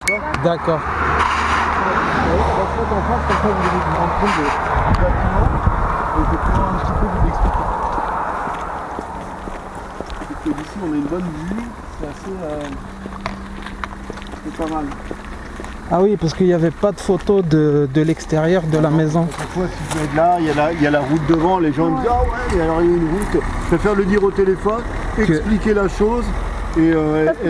D'accord. En face, comme ça, vous allez vous rendre compte du bâtiment et je vais pouvoir un petit peu vous l'expliquer. D'ici, on a une bonne vue, c'est pas mal. Ah oui, parce qu'il n'y avait pas de photo de l'extérieur de la maison. Parfois, si vous êtes là, il y a la route devant, les gens me disent ah ouais, et alors il y a une route. Je préfère le dire au téléphone, expliquer la chose. Et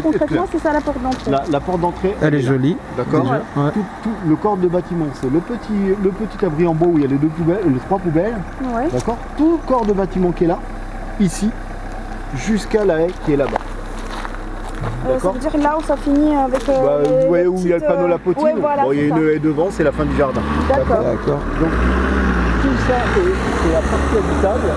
concrètement, c'est ça la porte d'entrée. La porte d'entrée, elle est jolie. D'accord. Ouais. Tout le corps de bâtiment, c'est le petit abri en bois où il y a les 3 poubelles. Ouais. D'accord. Tout le corps de bâtiment qui est là, ici, jusqu'à la haie qui est là-bas. Ça veut dire là où ça finit avec. Vous voyez où il y a le panneau la potine. Ouais, voilà, bon, il y a une haie devant, c'est la fin du jardin. D'accord. Donc tout ça est la partie habitable,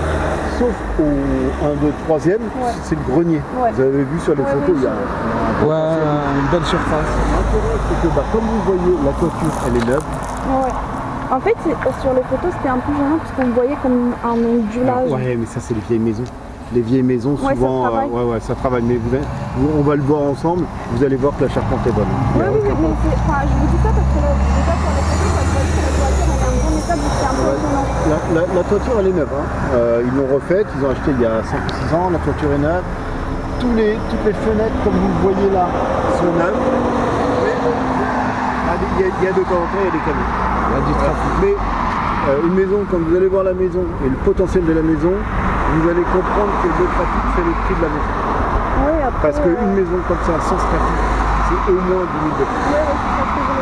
sauf au 1, 2, 3e, c'est le grenier. Ouais. Vous avez vu sur les photos, il y a une belle surface. L'intérêt, c'est que comme vous voyez, la toiture, elle est neuve. Ouais. En fait, sur les photos, c'était un peu gênant parce qu'on voyait comme un ondulage. Ouais, mais ça, c'est les vieilles maisons. Les vieilles maisons, souvent, ça travaille. Mais on va le voir ensemble, vous allez voir que la charpente est bonne. Oui, mais je vous dis ça parce que déjà sur les photos, ça se voit que la toiture elle est un bon état, donc c'est un peu étonnant. La toiture, elle est neuve. Ils l'ont refaite, ils ont acheté il y a 5 ou 6 ans, la toiture est neuve. Toutes les fenêtres, comme vous le voyez là, sont neuves. Il y a de temps en temps, il y a des camions. Il y a du trafic. Mais une maison, quand vous allez voir la maison et le potentiel de la maison, vous allez comprendre que le trafic fait le prix de la maison. Oui, après, parce qu'une maison comme ça, sans trafic, c'est au moins 10 000 €.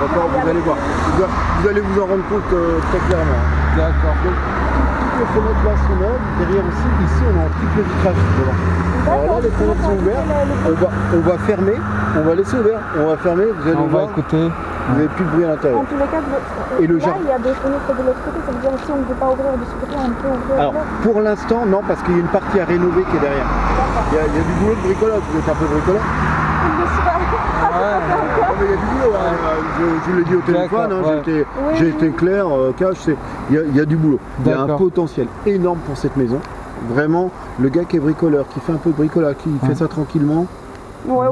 D'accord, vous allez voir. Vous allez vous en rendre compte très clairement. D'accord. Donc, toutes les fenêtres là sont neuves. Derrière aussi, ici, on a un triple vitrage devant. Alors là, les fenêtres sont ouvertes. On va fermer. On va laisser ouvert. On va fermer. Vous allez voir. On va écouter. Vous n'avez plus de bruit à l'intérieur. En tous les cas, et le là, il y a des fenêtres de l'autre côté, ça veut dire que si on ne peut pas ouvrir de ce côté, on peut ouvrir. Alors, pour l'instant, non, parce qu'il y a une partie à rénover qui est derrière. Il y a du boulot de bricolage, vous êtes un peu bricoleur. Il y a du boulot, je vous l'ai dit au téléphone, j'ai été clair, cash, il y a du boulot. Il y a un potentiel énorme pour cette maison. Vraiment, le gars qui est bricoleur, qui fait un peu de bricolage, qui fait ça tranquillement,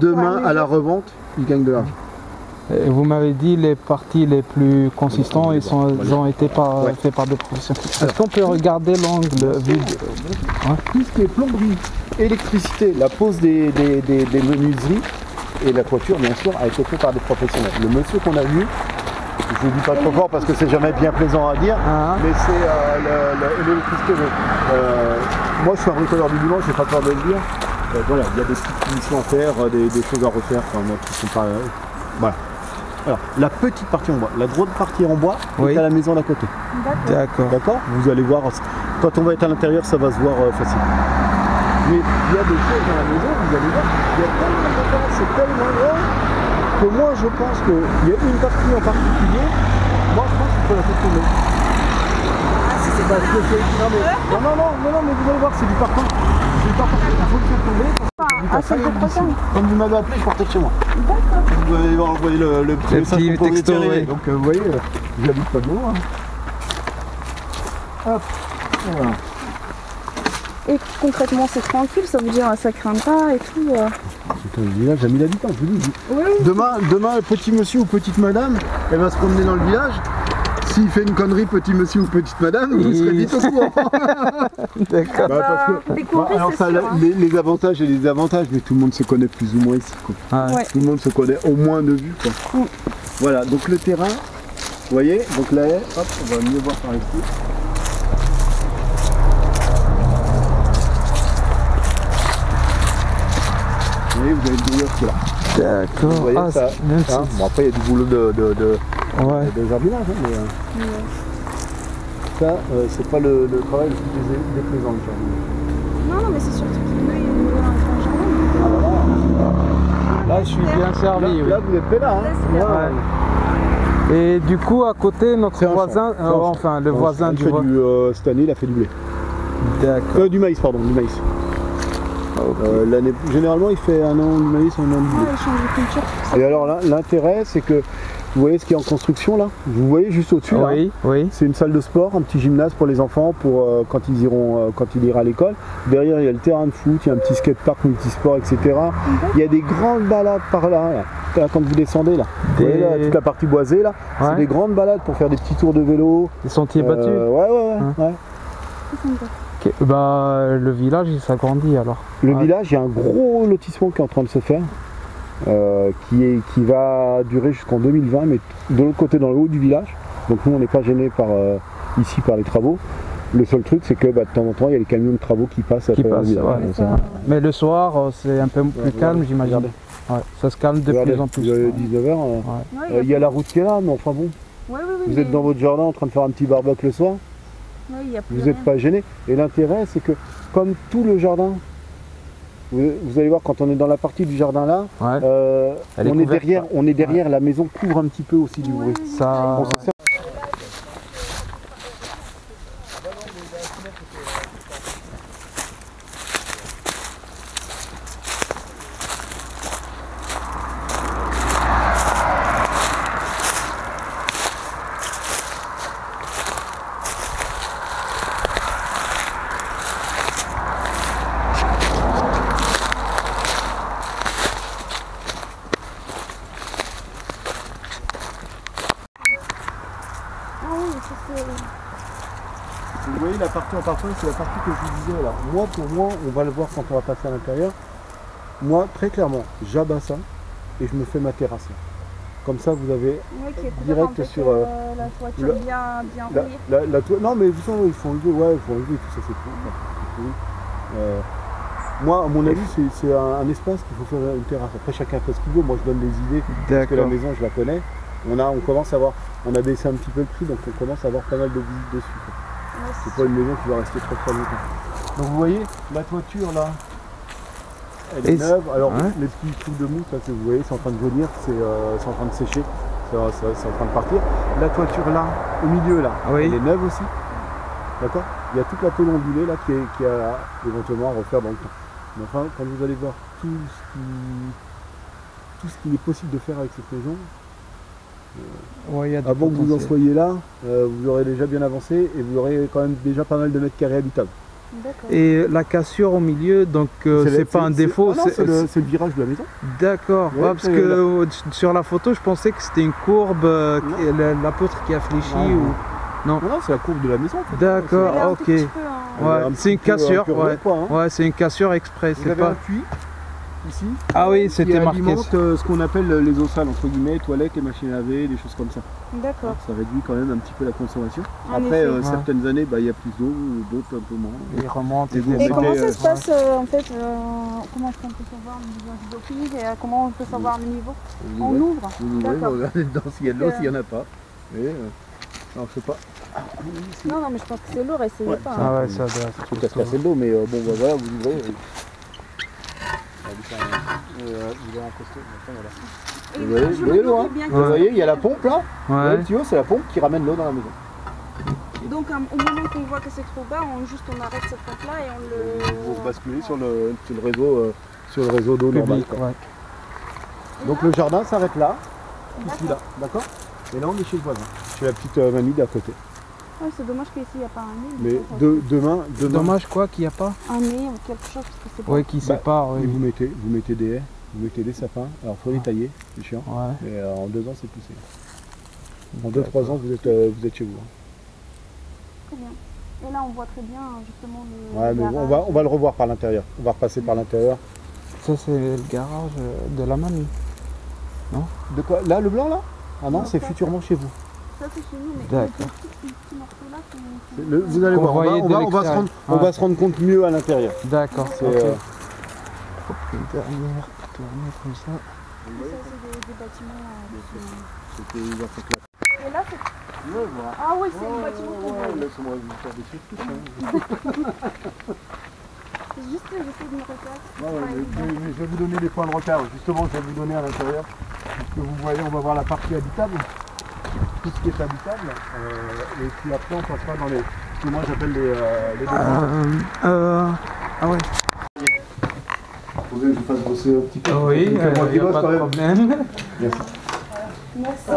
demain à la revente, il gagne de l'argent. Vous m'avez dit les parties les plus consistants, ils ont été faits par des professionnels. Est-ce qu'on peut regarder l'angle vide? Tout ce qui est plomberie, électricité, la pose des menuiseries et la toiture, bien sûr, a été fait par des professionnels. Le monsieur qu'on a vu, je ne le dis pas trop fort parce que c'est jamais bien plaisant à dire, mais c'est l'électricité. Moi, je suis un bricoleur du dimanche, j'ai pas peur de le dire. Voilà, il y a des petites finitions à faire, des choses à refaire, qui sont pas. Voilà. Alors, la petite partie en bois, la grosse partie en bois est à la maison d'à côté. D'accord. Vous allez voir, quand on va être à l'intérieur, ça va se voir facile. Mais il y a des choses dans la maison, vous allez voir, il y a tellement de temps, c'est tellement grand que moi je pense qu'il y a une partie en particulier, moi je pense qu'il faut la faire tomber. Parce que c'est. Non, mais vous allez voir, c'est du partant. C'est du partant. Il faut le faire tomber. Comme vous m'avez appelé, je partais de chez moi. D'accord. Vous allez envoyer le petit message texto. Donc vous voyez, j'habite pas de loin. Hop, voilà. Et concrètement, c'est tranquille, ça veut dire ça craint pas et tout. C'est un village à 1000 habitants, je vous dis. Demain, petit monsieur ou petite madame, elle va se promener dans le village. S'il fait une connerie, petit monsieur ou petite madame, vous serez vite au courant. D'accord. Alors ça, les avantages et les désavantages, mais tout le monde se connaît plus ou moins ici. Tout le monde se connaît au moins de vue. Voilà, donc le terrain, vous voyez, donc la haie, hop, on va mieux voir par ici. Vous voyez, vous avez le boulot qui est là. D'accord. Vous voyez ça, bon, après il y a du boulot de jardinage, mais ça, c'est pas le travail le plus déplaisant du jardinage. Non, mais c'est surtout qu'il y a un jardin. Là, je suis bien servi. Là, vous êtes là. Et du coup, à côté, notre voisin, enfin le voisin du voisin. Cette année, il a fait du blé. D'accord. Du maïs, pardon, du maïs. Généralement, il fait un an de maïs, un an de blé. Et alors là, l'intérêt, c'est que vous voyez ce qui est en construction là? Vous voyez juste au-dessus là? Oui. C'est une salle de sport, un petit gymnase pour les enfants pour quand ils iront à l'école. Derrière, il y a le terrain de foot, il y a un petit skatepark multisport, etc. Il y a des grandes balades par là. là, quand vous descendez là, vous voyez, là, toute la partie boisée là, c'est des grandes balades pour faire des petits tours de vélo. Des sentiers battus. Ouais. Okay. Bah, le village il s'agrandit alors. Le village, il y a un gros lotissement qui est en train de se faire, qui va durer jusqu'en 2020, mais de l'autre côté, dans le haut du village. Donc nous, on n'est pas gênés ici par les travaux. Le seul truc, c'est que de temps en temps, il y a les camions de travaux qui passent à travers le village. Mais le soir, c'est un peu plus calme, j'imagine. Ouais, ça se calme de plus en plus. 19h, il y a la route qui est là, mais enfin bon. Vous êtes dans votre jardin en train de faire un petit barbecue le soir. Vous n'êtes pas gêné. Et l'intérêt, c'est que comme tout le jardin, vous allez voir quand on est dans la partie du jardin là, on est derrière, la maison couvre un petit peu aussi du bruit. Ça... Vous voyez la partie en partant, c'est la partie que je vous disais là. Moi, pour moi, on va le voir quand on va passer à l'intérieur. Moi, très clairement, j'abats ça et je me fais ma terrasse là. Comme ça, vous avez direct sur la toiture bien reliée. Non, mais vous savez, il faut enlever, tout ça, c'est tout. Moi, à mon avis, c'est un espace qu'il faut faire une terrasse. Après, chacun fait ce qu'il veut. Moi, je donne des idées parce que la maison, je la connais. On commence à avoir, on a baissé un petit peu le prix, donc on commence à avoir pas mal de visites dessus. C'est pas une maison qui va rester très longtemps. Donc vous voyez, la toiture là, elle est neuve. Alors les petits trucs de mousse, là, vous voyez, c'est en train de venir, c'est en train de sécher, c'est en train de partir. La toiture là, au milieu là, elle est neuve aussi. D'accord. Il y a toute la peau ondulée là qui a éventuellement à refaire dans le temps. Mais enfin, quand vous allez voir tout ce qu'il est possible de faire avec cette maison, avant que vous en soyez là, vous aurez déjà bien avancé et vous aurez quand même déjà pas mal de mètres carrés habitables. Et la cassure au milieu, donc c'est pas un défaut, c'est le virage de la maison. D'accord, parce que sur la photo je pensais que c'était une courbe, la poutre qui a fléchi ou... Non, c'est la courbe de la maison. En fait. D'accord, ok. C'est une cassure, c'est une cassure exprès. Vous avez un puits ici. Ah oui, c'était marqué. Alimente ce qu'on appelle les eaux sales, entre guillemets, toilettes et machines à laver, des choses comme ça. D'accord. Ça réduit quand même un petit peu la consommation. Après, certaines années, il y a plus d'eau, d'autres un peu moins. Ils remontent. Et comment ça se passe en fait comment est-ce qu'on peut savoir le niveau hydrophilique et comment on peut savoir le niveau? On ouvre. D'accord. Regardez dedans s'il y a de l'eau, s'il n'y en a pas. Non, je sais pas. Non, mais je pense que c'est lourd, essayez pas. Ah ouais, ça doit être. Tout à se casser le dos, mais bon, voilà, vous ouvrez. Vous voyez l'eau, hein? Vous voyez, il y a la pompe là. Le tuyau, c'est la pompe qui ramène l'eau dans la maison. Donc au moment qu'on voit que c'est trop bas, on arrête cette pompe là et on le... Vous basculez sur le réseau d'eau normal. Donc le jardin s'arrête là, ici là, d'accord? Et là on est chez le voisin, chez la petite mamie d'à côté. Ouais, c'est dommage qu'ici il n'y a pas un Mais nez. demain... Dommage quoi qu'il n'y a pas un nez ou quelque chose, parce que c'est pas... Oui, qui sépare. Et vous mettez des haies, vous mettez des sapins, alors il faut les tailler, c'est chiant, mais en 2 ans c'est poussé. En 2-3 ans vous êtes chez vous. Très bien. Et là on voit très bien justement le... Ouais, mais on va le revoir par l'intérieur, on va repasser par l'intérieur. Ça c'est le garage de la mamie, non? De quoi? Là, le blanc là? Ah non, c'est futurement chez vous. Ça c'est chez nous, mais d'accord. Les petits morceaux là vous allez voir, on va se rendre compte mieux à l'intérieur. D'accord. C'est une dernière tournée comme ça. Ça c'est des bâtiments C'était ouvert cette là. Et là c'est... Ah oui, c'est le bâtiment qu'on voit. Laisse-moi vous faire des trucs. C'est juste que j'essaie de me repérer. Mais je vais vous donner des points de repère. Justement, je vais vous donner à l'intérieur. Puisque vous voyez, on va voir la partie habitable. Tout ce qui est habitable. Et puis après, on passera dans les... ce que moi j'appelle les ah ouais. Vous voulez que je vous fasse bosser un petit peu? Oui, il n'y a pas de problème. Merci. Merci.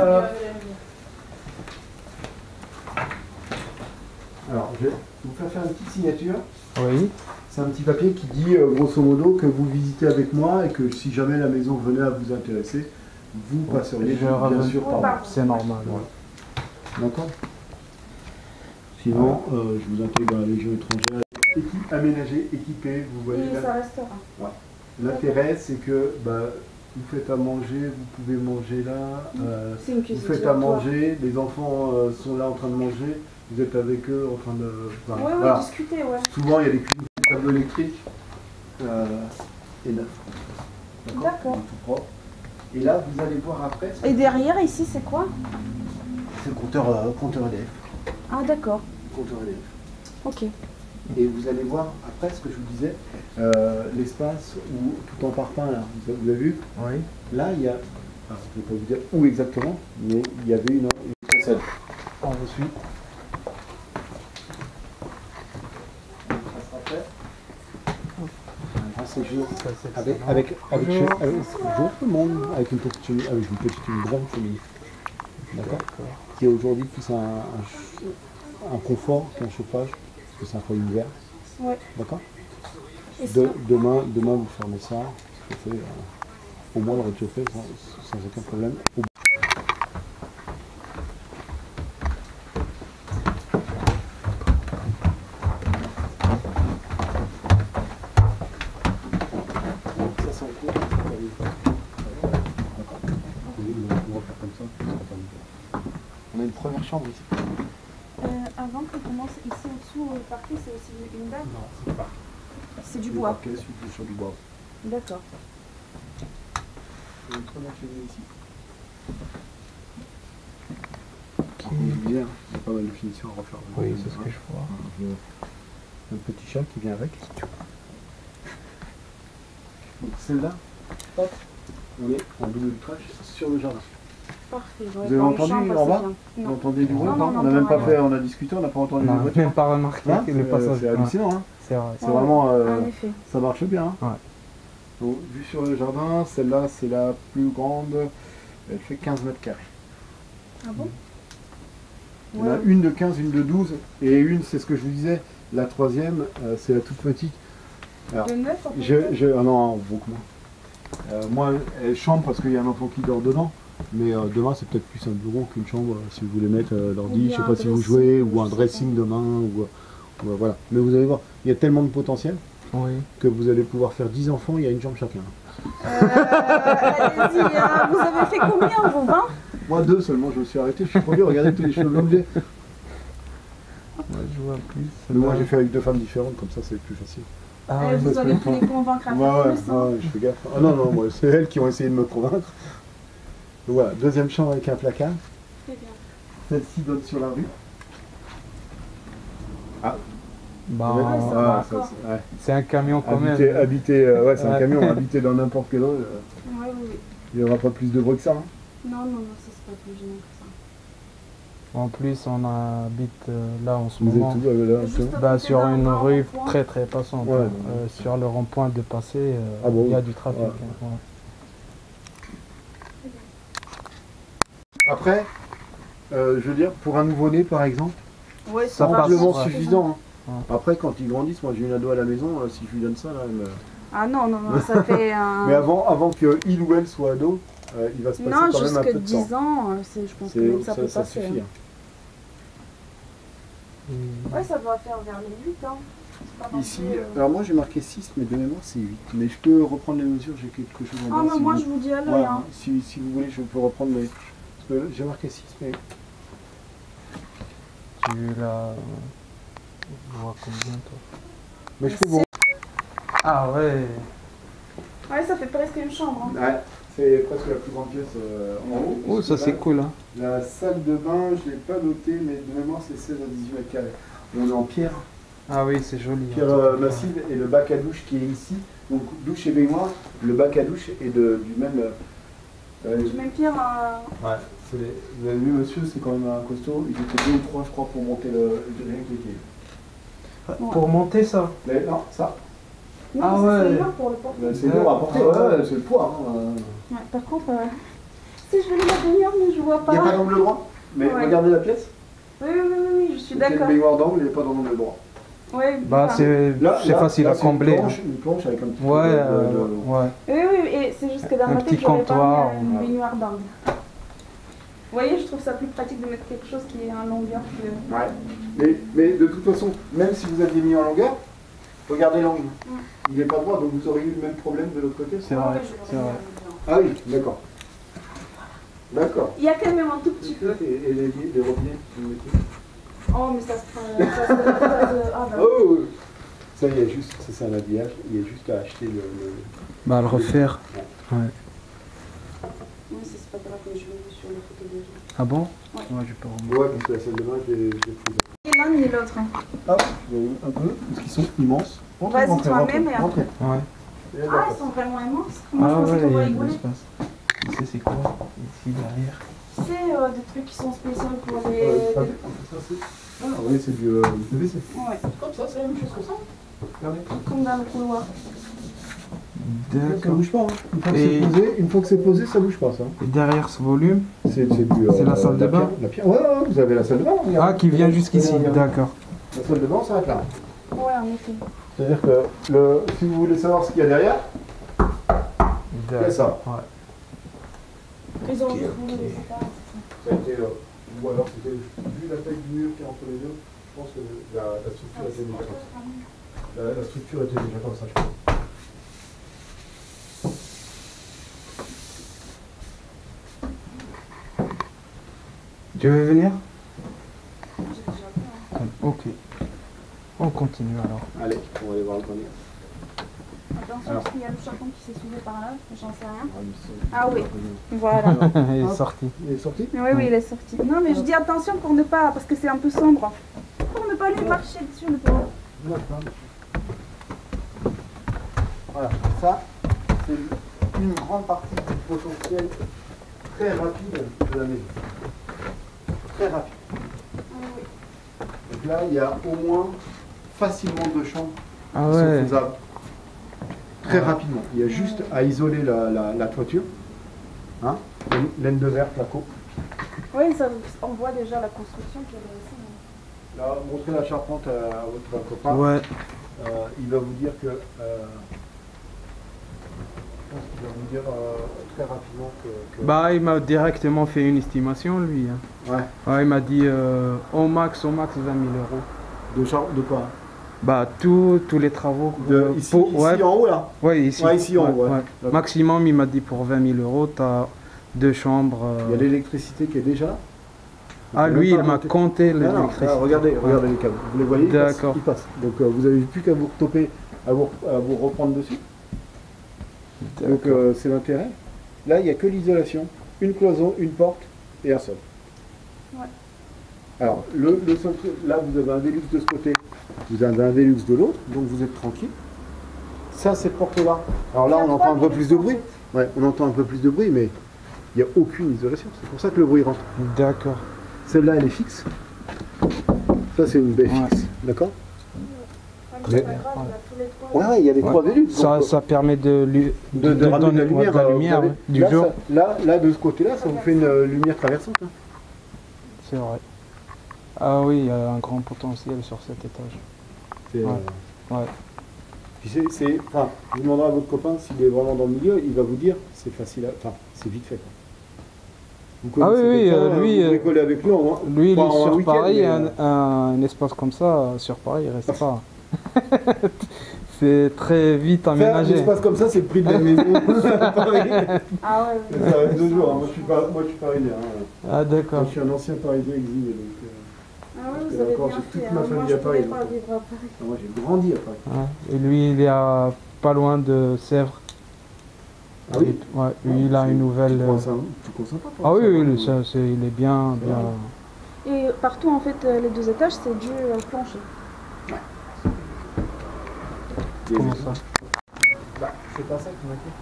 Alors, je vais vous faire une petite signature. Oui. C'est un petit papier qui dit grosso modo que vous visitez avec moi et que si jamais la maison venait à vous intéresser, vous passeriez Je bien reviens. sûr par là. C'est normal. Ouais. D'accord. Sinon, je vous intègre dans la Légion étrangère. Aménagé, équipé, vous voyez Et là. ça restera. Ouais. L'intérêt, c'est que vous faites à manger, vous pouvez manger là. C'est une Vous cuisine. faites à manger, les enfants sont là en train de manger, vous êtes avec eux en train de... Enfin, Ouais, voilà. discuter, ouais. Souvent, il y a des cuisines tableaux électriques et neufs. D'accord. Tout propre. Et là, vous allez voir après... Et derrière, ici, c'est quoi? C'est le compteur EDF. Ah, d'accord. Compteur EDF. Ok. Et vous allez voir après ce que je vous disais, l'espace où tout en parpaing là, vous avez vu? Oui. Là, il y a... je ne vais pas vous dire où exactement, mais il y avait une façade. On vous suit. Un séjour Ça, c'est avec Bonjour. bonjour tout le monde, avec une petite cheminée, avec une grande cheminée. D'accord. Qui aujourd'hui plus un confort qu'un chauffage, parce que c'est un foyer ouvert. Ouais. D'accord. Et ça Demain, vous fermez ça, chauffez, au moins le réchauffer sans aucun problème. Ça, c'est en cours. D'accord. On va faire comme ça, ce sera pas nickel. On a une première chambre ici. Avant qu'on commence ici au-dessous, le parquet, c'est aussi une dame? Non, c'est pas. C'est du Le bois. parquet, c'est sur du bois. D'accord. Il y a une première cheminée ici. Comme je vous disais, il y a pas mal de finitions à refaire. Oui, c'est ce que je vois. Un petit chat qui vient avec. Donc celle-là, hop, on est en double vitrage sur le jardin. Parfait. Vous avez entendu en bas? Vous Non. entendez du bruit? Non, non, On n'a même pas non. fait, on a discuté, on n'a pas entendu On le n'a bruit. même pas remarqué Hein, le passage. c'est hallucinant, hein. C'est vrai. C'est vraiment, En effet. ça marche bien. Hein. Ouais. Donc, vue sur le jardin, celle-là c'est la plus grande, elle fait 15 mètres carrés. Ah bon? Il y en a une de 15, une de 12, et une, c'est ce que je vous disais, la troisième, c'est la toute petite. Alors, De 9 en fait? ah non, beaucoup moins. Moi, elle chambre parce qu'il y a un enfant qui dort dedans, mais demain c'est peut-être plus un bureau qu'une chambre si vous voulez mettre l'ordi, je sais pas si vous jouez, ou un dressing demain, ou voilà. Mais vous allez voir, il y a tellement de potentiel Oui. que vous allez pouvoir faire 10 enfants, il y a une chambre chacun. Allez-y, hein. Vous avez fait combien, vous? 20? Moi 2 seulement, je me suis arrêté, je suis trop vieux, regardez tous les cheveux blonds que j'ai. Ouais, je vois plus. Mais moi j'ai fait avec 2 femmes différentes, comme ça c'est plus facile. Ah Eh, ouais, vous ça avez se pu les convaincre à Ouais, faire ouais, plus, hein. ouais, je fais gaffe. Ah non, moi c'est elles qui ont essayé de me convaincre. Donc voilà, deuxième chambre avec un placard. Très bien. Celle-ci donne sur la rue. Ah, Bah, Ouais, ça va encore. ouais. c'est un camion quand même. Ouais, c'est un Ouais. camion, habité dans n'importe quel autre. Ouais, oui, oui. Il n'y aura pas plus de bruit que ça. Hein. Non, ça c'est pas plus gênant que ça. En plus, on habite là en ce Vous moment. êtes où là Juste actuellement Bah, côté sur d'un une rue rond-point. très très passante. Ouais. Sur le rond-point de passer, Ah bon, il y a oui. du trafic. Ouais. Hein, ouais. Après, je veux dire, pour un nouveau-né par exemple, Ouais, Ça c'est passe, amplement ouais. suffisant. Hein. Ouais. Après, quand ils grandissent, moi j'ai une ado à la maison, si je lui donne ça, là, elle me... Ah non, ça fait un... Mais avant qu'il ou elle soit ado, il va se passer Non, quand même un peu jusqu'à de temps. 10 ans, je pense que même ça peut ça passer. suffit. Hein. Hein. Ouais, ça doit faire vers les 8 ans. C'est pas non Ici, plus, alors moi j'ai marqué 6, mais de mémoire c'est 8. Mais je peux reprendre les mesures, j'ai quelque chose en Ah, bas. mais si moi vous... je vous dis à l'œil. Voilà, Hein. si vous voulez, je peux reprendre les... Parce que j'ai marqué 6, mais... Tu vois combien toi? Mais je fais bon. Ah ouais. Ouais, ça fait presque une chambre. Hein. Ouais, c'est presque la plus grande pièce en haut. Oh, ça c'est cool. Hein. La salle de bain, je ne l'ai pas noté, mais de mémoire c'est 16 à 18 mètres carrés. On est en pierre, Ah oui, c'est joli. pierre massive, et le bac à douche qui est ici. Donc douche et baignoire, le bac à douche est du même... Du même pierre. Ouais, vous avez vu monsieur, c'est quand même un costaud. Ils étaient 2 ou 3 je crois pour monter le rien que l'équilibre. Pour monter ça. Mais non, ça, Non, Ah ça, ouais. c'est énorme pour le porter. c'est lourd à porter, ouais, c'est le poids. Hein. Ouais, par contre, si je vais la baignoire, mais je vois Il n'y a pas pas. d'angle droit, mais Ouais. regardez la pièce. Oui, je suis Il y a une d'accord. baignoire d'angle, il n'y a pas d'angle droit. Ouais, Bah, enfin, c'est facile à combler. Une planche avec un petit Ouais, peu ouais. Oui, et c'est juste que dans Un ma petit tête, j'aurais comptoir. pas mis une baignoire d'angle. Vous voyez, je trouve ça plus pratique de mettre quelque chose qui est en longueur que... Ouais. Mais de toute façon, même si vous aviez mis en longueur, regardez l'angle. Il n'est pas droit, donc vous auriez eu le même problème de l'autre côté. C'est vrai, c'est vrai. Ah oui, d'accord. D'accord. Il y a quand même un tout petit peu. Et les robinets, vous mettez. Oh, mais ça se prend... Ah, bah. Oh, ça, il y a juste, ça c'est un habillage, il y a juste à acheter le... Bah, le refaire. Ouais. Oui, c'est pas grave, mais je l'ai vu sur la photo déjà. Ah bon? Ouais. Ouais, je peux remonter. Ouais, parce que la salle de bain, je l'ai prise. Ni l'un ni l'autre. Hein. Ah, il y a eu un peu, parce qu'ils sont immenses. Vas-y, toi-même et après. Rentrez. Ouais. Ah, ils sont vraiment immenses. Moi, Ah je pensais ouais, qu'on il y va a de rigoler. l'espace. Tu sais, c'est quoi? Ici, derrière. C'est des trucs qui sont spéciaux pour les... Ça, c'est... Ah oui, c'est du PVC. Ouais, Comme ça, c'est la même chose que ça. Regardez. comme dans le couloir. Ça D'accord. bouge pas, hein. Une fois que c'est posé, ça bouge pas, ça. Et derrière ce volume? C'est la salle de bain? Ouais, vous avez la salle de bain. Regarde. Ah, qui vient jusqu'ici, d'accord. La salle de bain, ça va être là. Ouais, en effet. C'est-à-dire que si vous voulez savoir ce qu'il y a derrière, il y a ça. Ouais. Ils ont Ok, voulu ok. les séparer. Ça a été, ou alors c'était, vu la taille du mur qui est entre les deux, je pense que la structure était déjà comme ça. La structure était déjà comme ça, je pense. Tu veux venir? J'ai déjà vu, hein. Ok. On continue alors. Allez, on va aller voir le grenier. Attention, Alors. parce qu'il y a le charbon qui s'est soulevé par là, j'en sais rien. Ah, Ah oui, voilà. Il est sorti. il est sorti? Oui, oui, il est sorti. Non, mais je dis attention pour ne pas, parce que c'est un peu sombre, pour ne pas lui marcher dessus, le pauvre. Voilà, ça, c'est une grande partie du potentiel très rapide de la maison. Très rapide. Ah oui. Donc là, il y a au moins facilement 2 chambres Ah qui sont ouais. faisables. Très rapidement. Il y a juste à isoler la toiture. Hein, laine de verre, placo. Oui, ça, on voit déjà la construction qui est réussie. Là, montrez la charpente à votre copain. Ouais. Il va vous dire que... je pense qu'il va vous dire très rapidement que... Bah, il m'a directement fait une estimation, lui. Hein. Ouais. Ouais, il m'a dit au max 20 000 euros. De quoi? Bah, tous les travaux. Ici ouais. en haut, là? Ouais, ici. Ouais, ici en haut, ouais. D'accord. Maximum, il m'a dit pour 20 000 euros, t'as 2 chambres. Il y a l'électricité qui est déjà là. Ah, lui, il m'a compté Non, non, l'électricité. là, regardez les câbles. Vous les voyez? D'accord. Ils passent. Donc vous n'avez plus qu'à vous retoper, à vous reprendre dessus. Donc c'est l'intérêt. Là, il n'y a que l'isolation. Une cloison, une porte et un sol. Ouais. Alors, le seul truc, là, vous avez un Velux de ce côté, vous avez un Velux de l'autre, donc vous êtes tranquille. Ça, cette porte-là. Alors là, Il y a on entend un peu trois plus de Velux, bruit. en Ouais, on entend un peu plus de bruit, mais il n'y a aucune isolation. C'est pour ça que le bruit rentre. D'accord. Celle-là, elle est fixe. Ça, c'est une baie Ouais. fixe. D'accord? Ouais, mais c'est pas grave, il y a tous les trois. Ouais, il y a les 3 Velux. Ça permet de ramener donner de la lumière, ouais, du là, jour. Là, de ce côté-là, ça vous fait une lumière traversante. Hein. C'est vrai. Ah oui, il y a un grand potentiel sur cet étage. C'est, Ouais. Ouais. Puis enfin, vous demanderez à votre copain s'il est vraiment dans le milieu, il va vous dire c'est facile, enfin, c'est vite fait. Quoi. Vous Ah oui, connaissez oui, quelqu'un, lui, vous bricolez avec lui, Lui, il pas est en sur week-end, Paris, mais, un espace comme ça, sur Paris, il reste pas. C'est très vite faire un aménagé. espace comme ça, c'est le prix de la maison à Paris. Ah ouais, oui. Ça reste 2 jours, hein. Moi je suis parisien. Hein. Ah Moi, d'accord. je suis un ancien parisien exilé. Donc, Ah ouais, que vous avez encore, bien j'ai toute fait. ma Hein. famille Moi, à je Paris, pourrais pas donc. vivre à Paris. moi j'ai grandi à Paris. Ouais. Et lui, il est pas loin de Sèvres. Ah oui? Ouais, lui, il a une nouvelle. Tu consens pas? Ah oui, oui, il est bien. Et partout, en fait, les 2 étages, c'est du plancher. Comment ça? Bah, c'est pas ça qui m'inquiète,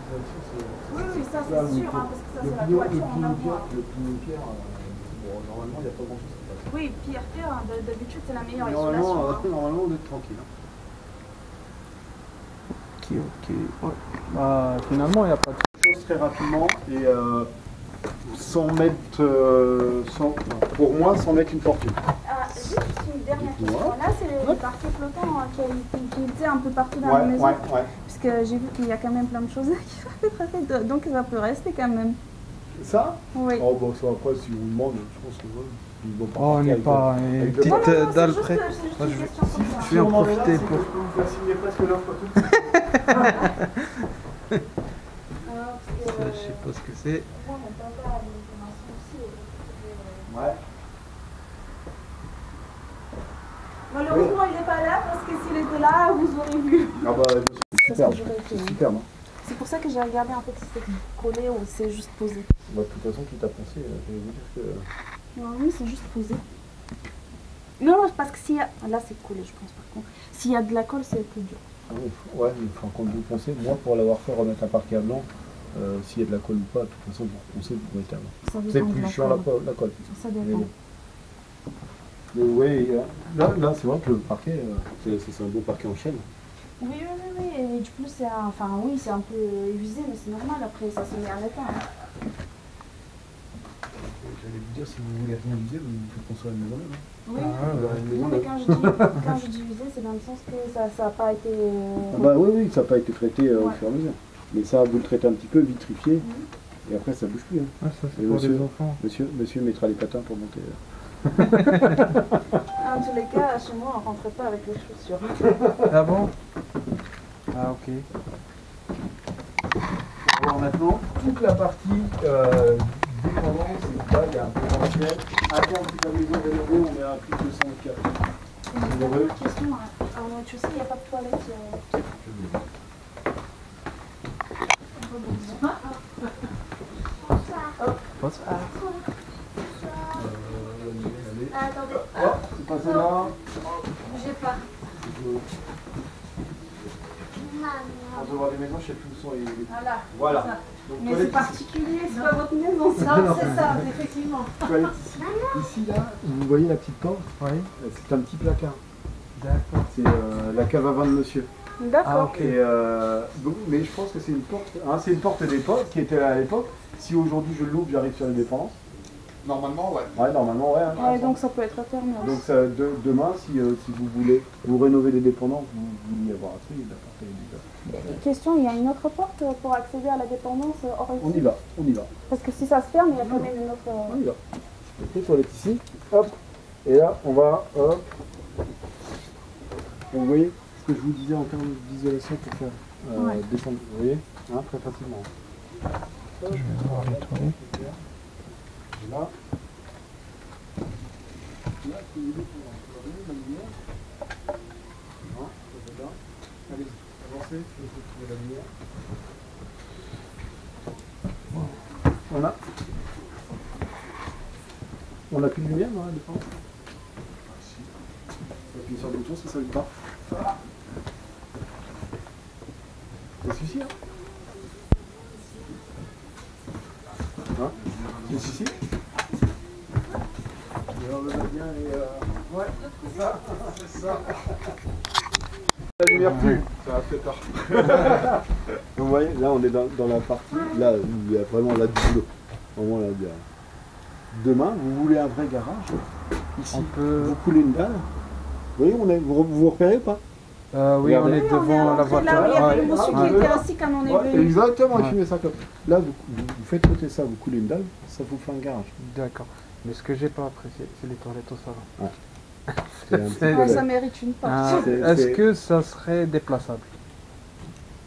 Oui, oui, ça c'est sûr, hein, parce que ça c'est la toiture en avoir. Le pignon pierre, bon, normalement il n'y a pas grand chose qui passe. Oui, pierre, hein, d'habitude c'est la meilleure Normalement, isolation. Hein. normalement on est tranquille. Hein. Ok, ok. Ouais. Bah, finalement, il n'y a pas de. Chose très rapidement et sans mettre, pour moi, sans mettre une fortune. Ah, juste une dernière question. Là, c'est le parquet flottant hein, qui était un peu partout dans Ouais, la maison. ouais. Parce que j'ai vu qu'il y a quand même plein de choses qui sont faites. Donc ça peut rester quand même. Ça? Oui. Oh, bon, ça après, si on demande, je pense que oui. Oh, on n'est pas une avec petite Non, non, non, dalle c'est près. juste Moi, une je vais- question comme ça. Je vais en profiter pour. Je peux vous faire signer presque l'offre tout. Ça, je sais pas ce que c'est. Moi, mon papa a des informations aussi. Ouais. Malheureusement, il n'est pas là parce que s'il était là, vous aurez vu. Ah bah, C'est superbe. ce que j'aurais fait, C'est hein. superbe. Hein. C'est pour ça que j'ai regardé en fait si c'était collé ou c'est juste posé. Bah, de toute façon, qui t'a pensé, je vais vous dire que. Oui, c'est juste posé. Non, non, parce que s'il y a. Là, c'est collé, je pense, par contre. S'il y a de la colle, c'est plus dur. Ah oui, ouais, mais enfin, quand vous pensez, moi, pour l'avoir fait remettre un parquet à blanc, s'il y a de la colle ou pas, de toute façon, vous pensez, vous mettez à blanc. Ça C'est dépend de plus la chiant colle. la colle. Ça Mais dépend. bon. Mais oui, là c'est vrai que le parquet, c'est un beau parquet en chêne. Oui, oui, oui, oui. Et du coup, c'est un... Enfin, oui, c'est un peu usé, mais c'est normal. Après, ça se met en état. Hein. J'allais vous dire, si vous voulez rien viser, vous faites construire une maison même. Oui, Une non, maison mais neuve. quand je dis usé, c'est dans le sens que ça n'a pas été... Ah bah oui, ça n'a pas été traité au Ouais. fur et à mesure. Mais ça, vous le traitez un petit peu, vitrifié, et après ça bouge plus. Hein. Ah, ça, c'est Et pour monsieur- les enfants. Monsieur mettra les patins pour monter. En tous les cas, chez moi, on ne rentrait pas avec les chaussures. Ah bon? Ah, ok. On va voir maintenant toute la partie dépendance, et là il y a un potentiel. À terme, si la maison est rénovée, on est à plus de 100 mètres carrés. Une dernière question. En rez-de-chaussée, il n'y a pas de toilette. Attendez, C'est passé là. bougez pas. Quand je vois des maisons, je sais plus où sont les. Voilà. Voilà. Ça. Donc, Mais toilette c'est particulier, c'est pas votre maison, ça. Non, c'est ça, effectivement. ici. Toilette ici. Ici, là, vous voyez la petite porte, Oui. c'est un petit placard. D'accord. C'est la cave à vin de monsieur. D'accord. Ah, ok. Et, mais je pense que c'est une porte, hein, c'est une porte d'époque qui était là à l'époque. Si aujourd'hui je l'ouvre, j'arrive sur les dépendances. Normalement, ouais. Ouais, normalement, ouais. Hein. Ouais, donc ça peut être fermé aussi. Donc ça, demain, si vous voulez vous rénover les dépendances, vous voulez y avoir un truc, la porte elle est déjà. Question, il y a une autre porte pour accéder à la dépendance hors On ici? y va, on y va, Parce que si ça se ferme, il y a quand même une autre... on y va. Les toilettes ici, hop, et là on va, hop. Donc, vous voyez ce que je vous disais en termes d'isolation pour faire Ouais. descendre, vous voyez, hein, très facilement. Je vais voir les toilettes. Et là, si vous voulez, on va donner la lumière. Non, ça va bien. Allez, avancez, je vais trouver la lumière. On a plus de lumière dans la défense. Appuie sur le bouton si ça ne pas. Voilà. Ça suffit, hein? Hein? Ça suffit? Et on le met bien et ouais, c'est ça, c'est ça. La lumière tue, ça a fait peur. Donc, vous voyez, là on est dans la partie, là il y a vraiment là du boulot. Vraiment là, il y a... Demain, vous voulez un vrai garage, ici, On peut- vous coulez une dalle. Vous voyez, vous repérez ou pas? Oui, on Regardez. est devant la voiture. Là où il y avait le Ouais. monsieur Ouais. qui était assis quand on est Ouais, venu. exactement, Ouais. il filmait ça comme. Là, vous faites côté ça, vous coulez une dalle, ça vous fait un garage. D'accord. Mais ce que j'ai pas apprécié, c'est les toilettes au salon. C'est un petit C'est- peu Ah, ça laid. mérite une porte. Ah, C'est- Est-ce c'est- que ça serait déplaçable?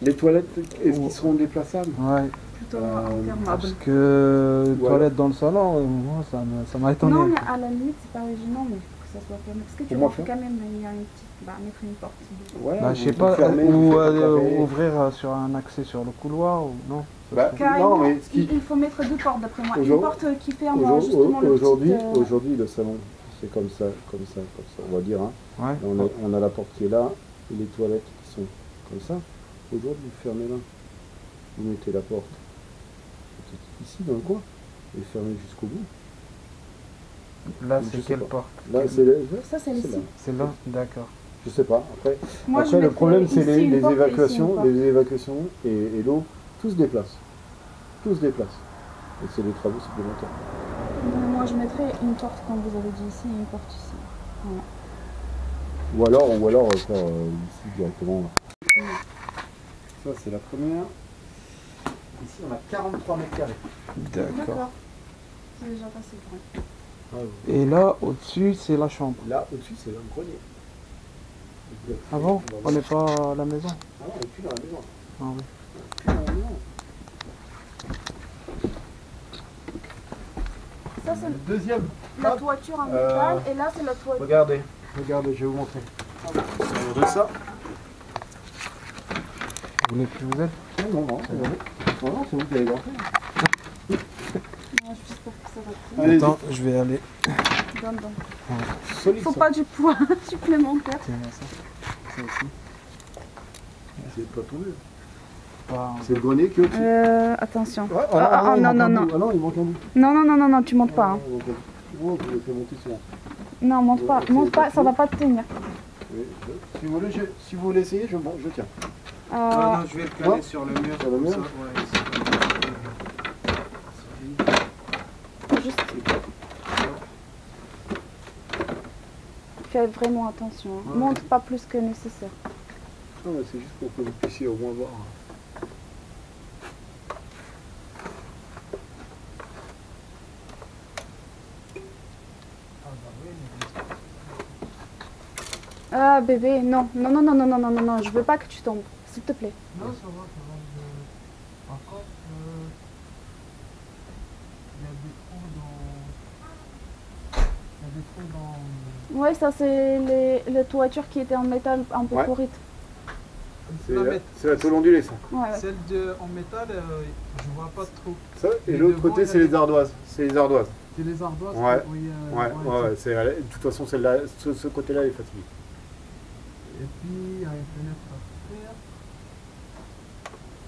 Les toilettes, est-ce qu'ils seront déplaçables? Ouais. Plutôt Euh, enfermable. Parce que Voilà. toilettes dans le salon, moi ça m'a étonné. Non, mais à la limite, c'est pas gênant, mais il faut que ça soit fermé. Parce que tu Comment vois faire quand même, il y a une petite. Bah, mettre une porte. Ouais, Bah, je vous sais pas, fermez, ou vous faites un carré. ouvrir sur un accès sur le couloir ou non. Ça Bah, serait- Carrément, non, mais ce qui. il faut mettre deux portes d'après moi. Une Aujourd'hui- porte qui ferme justement le Aujourd'hui, petit, aujourd'hui, le salon, c'est comme ça, on va dire. Hein. Ouais. Là, on a la porte qui est là, et les toilettes qui sont comme ça. Aujourd'hui, vous fermez là. Vous mettez la porte peut-être ici dans le coin, et fermez jusqu'au bout. Là, Je c'est sais quelle pas. porte? Là, c'est Ça, c'est ici. là. C'est là, d'accord. Je sais pas. Après, Moi, après je le mettrais problème, c'est ici les une porte et ici une évacuations. porte. Les évacuations et l'eau, tout se déplace. Tout se déplace. Et c'est des travaux supplémentaires. Moi, je mettrais une porte, comme vous avez dit ici, et une porte ici. Voilà. Ou alors faire ici directement. Ça c'est la première. Ici on a 43 mètres carrés. D'accord. C'est déjà passé grand. Et là, au-dessus, c'est la chambre. Là au-dessus c'est le grenier. Ah bon? On n'est pas à la maison? Ah non, on est plus dans la maison. Ah oui. Plus dans la maison. Ça, c'est Le deuxième. la toiture en métal et là, c'est la toiture. Regardez, regardez, je vais vous montrer. Regardez ça. Vous voulez que je vous aide? Non, non, c'est bon. Non, non, c'est vous qui allez voir. Ouais, j'espère que ça va plus. Allez, Attends, je vais aller. Donne, donne. solide. Faut Ça. pas du poids supplémentaire. Tiens, ça. Ça aussi. C'est pas tombé. Pas- C'est le grenier qui est au-dessus. Attention. Ouais, Ah, il non, manque non, un non. bout. Ah non, il manque un bout. Non, non, non, non, non, tu montes pas. Hein. Oh, vous le faites monter celui-là. Non, monte pas, c'est monte pas, pas ça va pas te tenir. Oui, si vous voulez, si vous voulez essayer, je tiens. Non, non, je vais le caler Ouais. sur le mur. Sur le comme mur. ça, ouais, Juste. Fais vraiment attention. Hein. Ouais. Monte pas plus que nécessaire. Non, mais c'est juste pour que vous puissiez au moins voir. Ah bébé, non, non, non, non, non, non, non, non, non, je veux pas que tu tombes, s'il te plaît. Non, ça va, ça va. Par contre, il y a des trous dans... Il y a des trous dans... Ouais, ça c'est les toitures qui étaient en métal un peu Ouais. pourrites. Non, mais C'est la tôle ondulée, ça. Ouais, ouais. celle en métal, je vois pas trop. Ça, et Mais l'autre devant, côté, il y a c'est des- les ardoises. C'est les ardoises. C'est les ardoises Ouais. oui, Ouais, ouais, ouais. De toute façon, celle-là, ce côté-là est fatigué. Et puis, il y a une fenêtre à faire.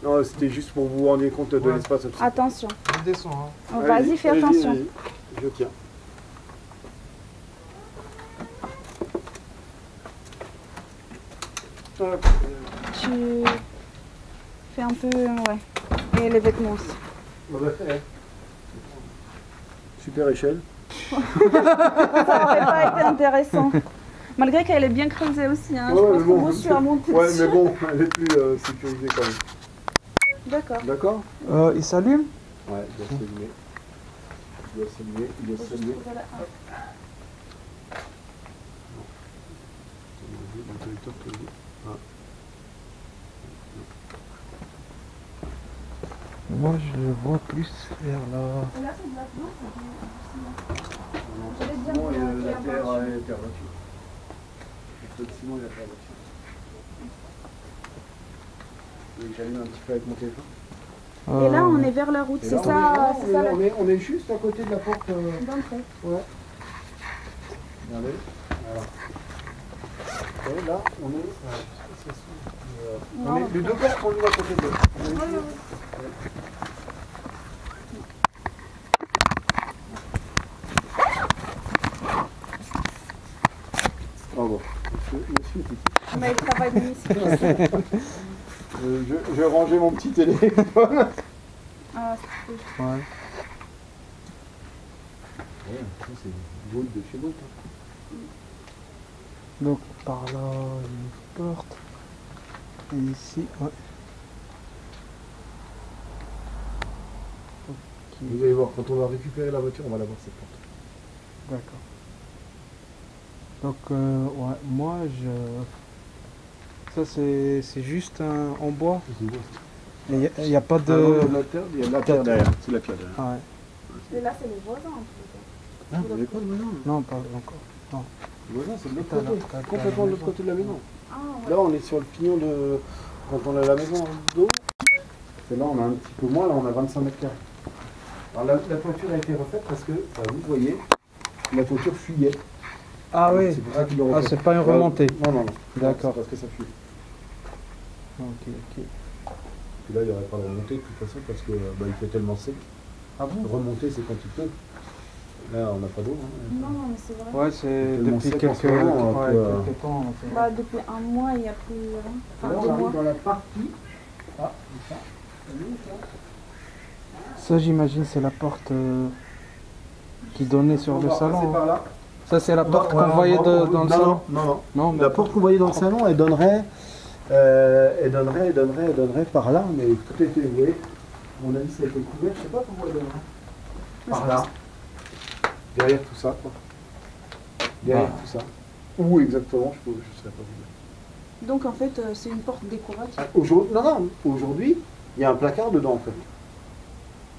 Non, c'était juste pour vous rendre compte de Ouais. l'espace au-dessus. Attention. Je descends, hein. Oh, vas-y, fais Allez-y, attention. allez-y. Je tiens. Hop. Tu fais un peu, ouais. Et les vêtements aussi. Super échelle. Ça aurait pas été intéressant. Malgré qu'elle est bien creusée aussi, hein. Je Ouais, pense mais que bon, moi je suis à monter Ouais, dessus. mais bon, elle est plus sécurisée quand même. D'accord. D'accord? Il s'allume? Ouais, il doit s'allumer. Il doit s'allumer, il doit s'allumer. L'interrupteur posé. Ah. Moi, je le vois plus vers là. Et là, c'est de la plante, Non, J'allais dire sinon, il y a qu'il y a la un terre bâtiment. et la terre battue. Le petit ciment et la terre battue. Vous voulez que j'allume un petit peu avec mon téléphone? Et là, on est vers la route, Et c'est là, ça, c'est ça la on est juste à côté de la porte. d'entrée. Ouais. Regardez. Voilà. Et là, on est. On est les deux portes sont l'une à côté de l'autre. On est ici. Ah bon. Monsieur est petit. Mais il travaille bien ici. Je vais ranger mon petit téléphone. Ah, c'est Ouais. Ouais, ça c'est une boule de chez Bolt. Donc, par là, une porte. Et ici, ouais. Ok, Vous allez voir, quand on va récupérer la voiture, on va la voir cette porte. d'accord. Donc, ouais, moi, ça, c'est juste en bois. C'est beau. Il n'y a pas Il y de... a de la terre, il y a de la pierre derrière. C'est de la pierre derrière. Ouais. Et là, c'est les voisins en fait. Ah, vous avez quoi de voisin? Non, pas encore. Le voisin, c'est de l'autre T'as côté. la- t'as Complètement la de l'autre côté de la maison. Ah, ouais. Là, on est sur le pignon de. Quand on a la maison en dos, c'est là, on a un petit peu moins, là, on a 25 mètres carrés. Alors, la toiture a été refaite parce que, vous voyez, la toiture fuyait. Ah oui. C'est pour ça qu'ils l'ont Ah, refait. c'est pas une remontée. Non, non, non. D'accord. C'est parce que ça fuit. Ok, ok. Puis là, il n'y aurait pas de remontée de toute façon parce que il fait tellement sec. Ah bon? Remonter, c'est quand il pleut. Là, on n'a pas d'eau. Hein. Non, non, mais c'est vrai. Ouais, c'est Tellement depuis sec en quelques, ce moment, ouais, que, quelques temps. en fait. Bah, depuis un mois, il n'y a plus rien. Là, Enfin, on 2 arrive mois. dans la partie. Ah, c'est ça. Ça, j'imagine, c'est la porte qui donnait sur le On va salon. passer hein. par là. Ça, c'est la porte qu'on voyait dans le salon. Non. Non, La porte qu'on voyait dans le salon, elle donnerait par là, mais tout était, vous voyez, à mon avis, ça a été couvert, je sais pas pourquoi elle donnerait. Par là. Derrière tout ça, quoi. Derrière tout ça. Où exactement, je ne sais pas vous dire. Donc en fait, c'est une porte décorative. Aujourd'hui, il y a un placard dedans, en fait.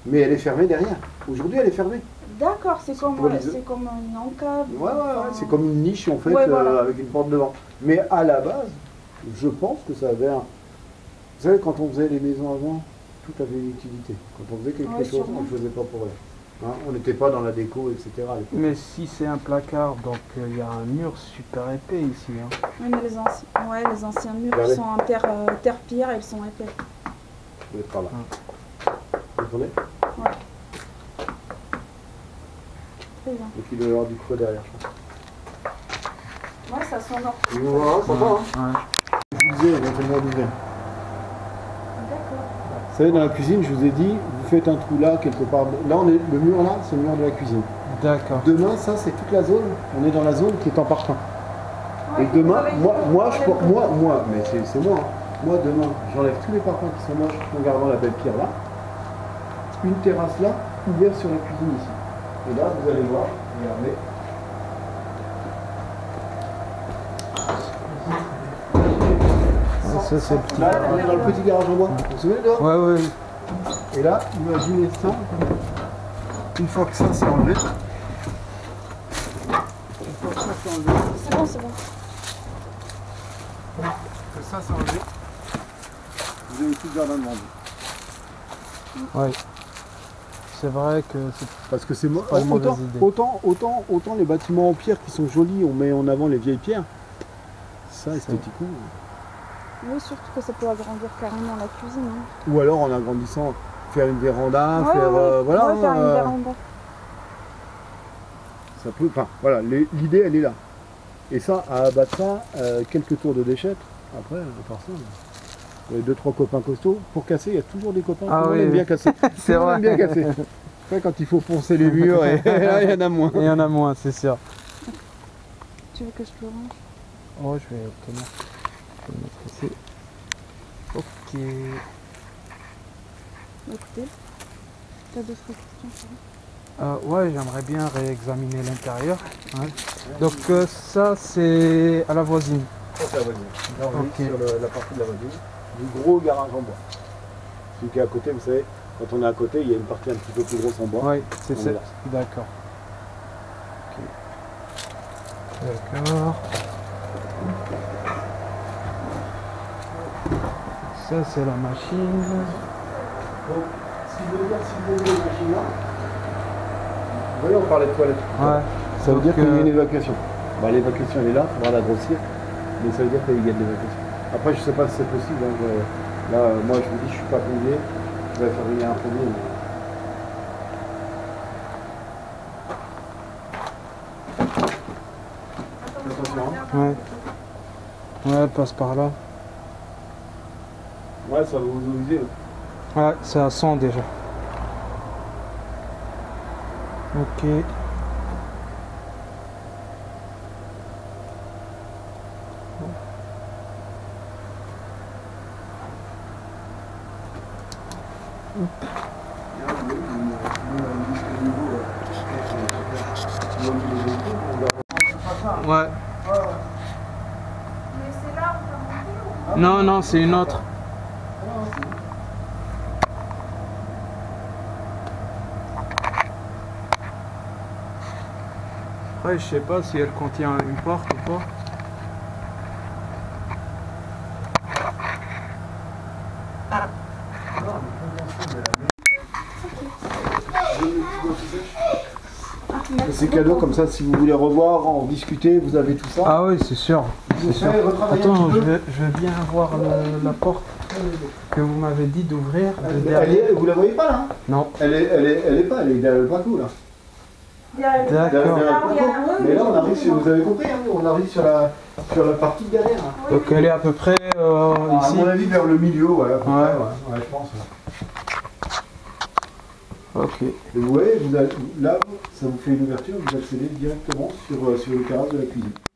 Mais elle est fermée derrière. Aujourd'hui, elle est fermée. D'accord, c'est comme pour les- une encave. Ouais, enfin, c'est comme une niche, en fait, Ouais, voilà. avec une porte devant. Mais à la base, je pense que ça avait un... Vous savez, quand on faisait les maisons avant, tout avait une utilité. Quand on faisait quelque Ouais, chose, sûrement. on ne le faisait pas pour rien. Hein, on n'était pas dans la déco, etc. à l'époque. Mais si c'est un placard, donc il y a un mur super épais ici. Hein. Oui, mais les anciens murs Regardez. qui sont en terre-pierre, ils sont épais. Ça doit être par là. Vous comprenez? Très bien. Donc il doit y avoir du creux derrière, je pense. Ouais, ça sonore. Voilà, ça va, hein. Ouais. Je vous disais éventuellement d'ouvrir. D'accord. Vous savez, dans la cuisine, je vous ai dit, vous faites un trou là, quelque part. Là, le mur là, c'est le mur de la cuisine. D'accord. Demain, ça, c'est toute la zone. On est dans la zone qui est en parfum. Ouais, Et demain, vous avez dit moi, qu'on parlait mais c'est moi. Hein. Moi, demain, j'enlève tous les parfums qui sont moches en gardant la belle pierre là. Une terrasse là, ouverte sur la cuisine ici. Et là, vous allez voir, regardez. Ça, c'est le petit. Là, on est dans le petit garage en bois. Vous vous souvenez dehors? Ouais, ouais. Et là, imaginez ça. Une fois que ça c'est enlevé. Une fois que ça c'est enlevé. C'est bon, c'est bon. Que ça c'est enlevé. Vous avez tout le jardin devant vous. Ouais. C'est vrai que c'est Parce que c'est pas une mauvaise idée. autant les bâtiments en pierre qui sont jolis, on met en avant les vieilles pierres. Ça, esthétiquement. Oui, surtout que ça peut agrandir carrément la cuisine. Hein. Ou alors en agrandissant, faire une véranda, Ouais, faire. ouais. Voilà. Ouais, faire une véranda. Ça peut. Enfin, voilà, l'idée elle est là. Et ça, à abattre ça, quelques tours de déchets, après, à part ça. Il y a 2-3 copains costauds. Pour casser, il y a toujours des copains. Ah Tout le monde oui, aime bien oui. casser. C'est Tout le monde vrai. aime bien casser. Après, quand il faut poncer les murs, et là, il y en a moins. Il y en a moins, c'est sûr. Tu veux que je te le range? Oh, je vais obtenir. Je vais le mettre ici. Ok. Écoutez, t'as d'autres questions? Ouais, j'aimerais bien réexaminer l'intérieur. Ouais. Donc ça, c'est à la voisine. Ça, c'est la voisine. Là, on Ok. est sur la partie de la voisine. Du gros garage en bois. Celui qui est à côté, vous savez, quand on est à côté, il y a une partie un petit peu plus grosse en bois. Oui, c'est On ça. est là. D'accord. Ok. D'accord. Ça, c'est la machine. Donc, si vous voulez dire, si vous voulez les machines là, vous voyez, on parlait de toilettes. Ouais. Ça veut dire qu'il y a Donc, une évacuation. Bah, l'évacuation elle est là, il faudra la grossir, mais ça veut dire qu'il y a de l'évacuation. Après, je sais pas si c'est possible. Hein, là, moi, je vous dis, je suis pas plombier, je vais faire venir un plombier. Attention, hein. Ouais. Ouais, elle passe par là. Ouais, ça va vous oser. Ouais, c'est à 100 déjà. Ok. Ouais. Mais c'est là où t'as monté ou... Non, non, c'est une autre. Après, je sais pas si elle contient une porte ou pas. C'est cadeau, comme ça, si vous voulez revoir, en discuter, vous avez tout ça. Ah oui, c'est sûr. C'est sûr. savez, retravailler un Attends, petit peu. je vais bien voir la porte que vous m'avez dit d'ouvrir. de Elle derrière. est, vous la voyez pas là, hein? Non. Elle est pas, elle est derrière le plateau là. Derrière. D'accord. Derrière le plateau. Mais là on arrive sur, vous avez compris, hein, on arrive sur la partie de derrière. Hein. Donc elle est à peu près À ici. mon avis vers le milieu, ouais, à peu près, Ouais. ouais, je pense. Ok. Et vous voyez, là, ça vous fait une ouverture, vous accédez directement sur le terrasse de la cuisine.